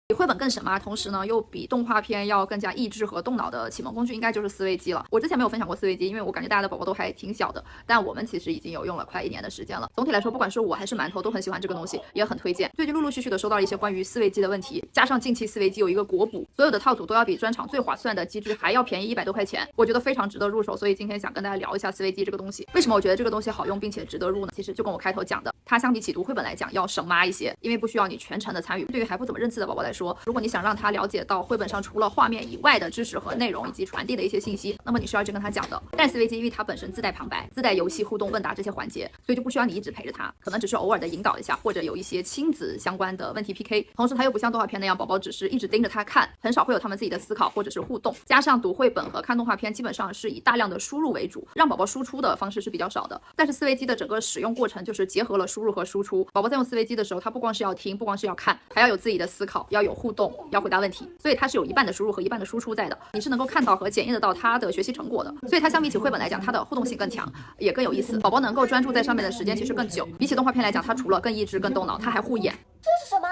比绘本更神嘛，同时呢又比动画片要更加益智和动脑的启蒙工具，应该就是思维机了。我之前没有分享过思维机，因为我感觉大家的宝宝都还挺小的，但我们其实已经有用了快1年的时间了。总体来说，不管是我还是馒头都很喜欢这个东西，也很推荐。最近陆陆续续的收到了一些关于思维机的问题，加上近期思维机有一个国补，所有的套组都要比专场最划算的机制还要便宜100多块钱，我觉得非常值得入手。所以今天想跟大家聊一下思维机这个东西。为什么我觉得这个东西好用并且值得入呢？其实就跟我开头讲的，它相比起读绘本来讲要省妈一些，因为不需要你全程的参与。对于还不怎么认字的宝宝来说，如果你想让他了解到绘本上除了画面以外的知识和内容以及传递的一些信息，那么你是要一直跟他讲的。但是思维机因为它本身自带旁白、自带游戏互动问答这些环节，所以就不需要你一直陪着他，可能只是偶尔的引导一下，或者有一些亲子相关的问题 PK。同时它又不像动画片那样，宝宝只是一直盯着他看，很少会有他们自己的思考或者是互动。加上读绘本和看动画片基本上是以大量的输入为主，让宝宝输出的方式是比较少的。但是思维机的整个使用过程就是结合了输入和输出。宝宝在用思维机的时候，他不光是要听，不光是要看，还要有自己的思考，要有互动，要回答问题，所以它是有一半的输入和一半的输出在的，你是能够看到和检验得到他的学习成果的。所以它相比起绘本来讲，它的互动性更强，也更有意思，宝宝能够专注在上面的时间其实更久。比起动画片来讲，它除了更益智更动脑，它还护眼。这是什么？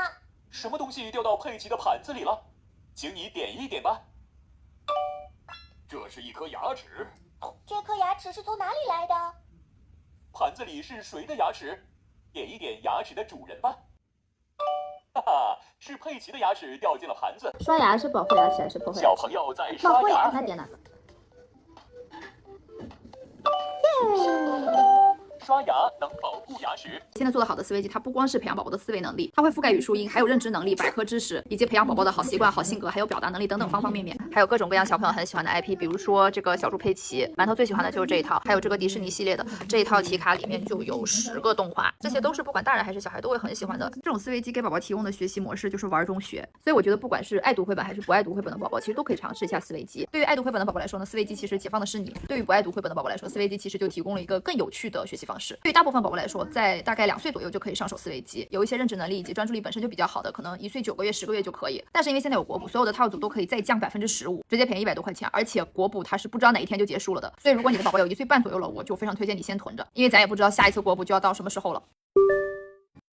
什么东西掉到佩奇的盘子里了？请你点一点吧。这是一颗牙齿。这颗牙齿是从哪里来的？盘子里是谁的牙齿？点一点牙齿的主人吧。哈哈，是佩奇的牙齿掉进了盘子。刷牙是保护牙齿还是破坏牙齿？小朋友在刷牙。那点哪个？刷牙能保护牙齿。现在做的好的思维机，它不光是培养宝宝的思维能力，它会覆盖语数英，还有认知能力、百科知识，以及培养宝宝的好习惯、好性格，还有表达能力等等方方面面。还有各种各样小朋友很喜欢的 IP， 比如说这个小猪佩奇，馒头最喜欢的就是这一套，还有这个迪士尼系列的这一套题卡里面就有10个动画，这些都是不管大人还是小孩都会很喜欢的。这种思维机给宝宝提供的学习模式就是玩中学，所以我觉得不管是爱读绘本还是不爱读绘本的宝宝，其实都可以尝试一下思维机。对于爱读绘本的宝宝来说呢，思维机其实解放的是你；对于不爱读绘本的宝宝来说，思维机其实就提供了一个更有趣的学习方式。对于大部分宝宝来说，在大概2岁左右就可以上手思维机，有一些认知能力以及专注力本身就比较好的，可能1岁9个月、10个月就可以。但是因为现在有国补，所有的套组都可以再降15%，直接便宜100多块钱，而且国补它是不知道哪一天就结束了的。所以如果你的宝宝有1岁半左右了，我就非常推荐你先囤着，因为咱也不知道下一次国补就要到什么时候了。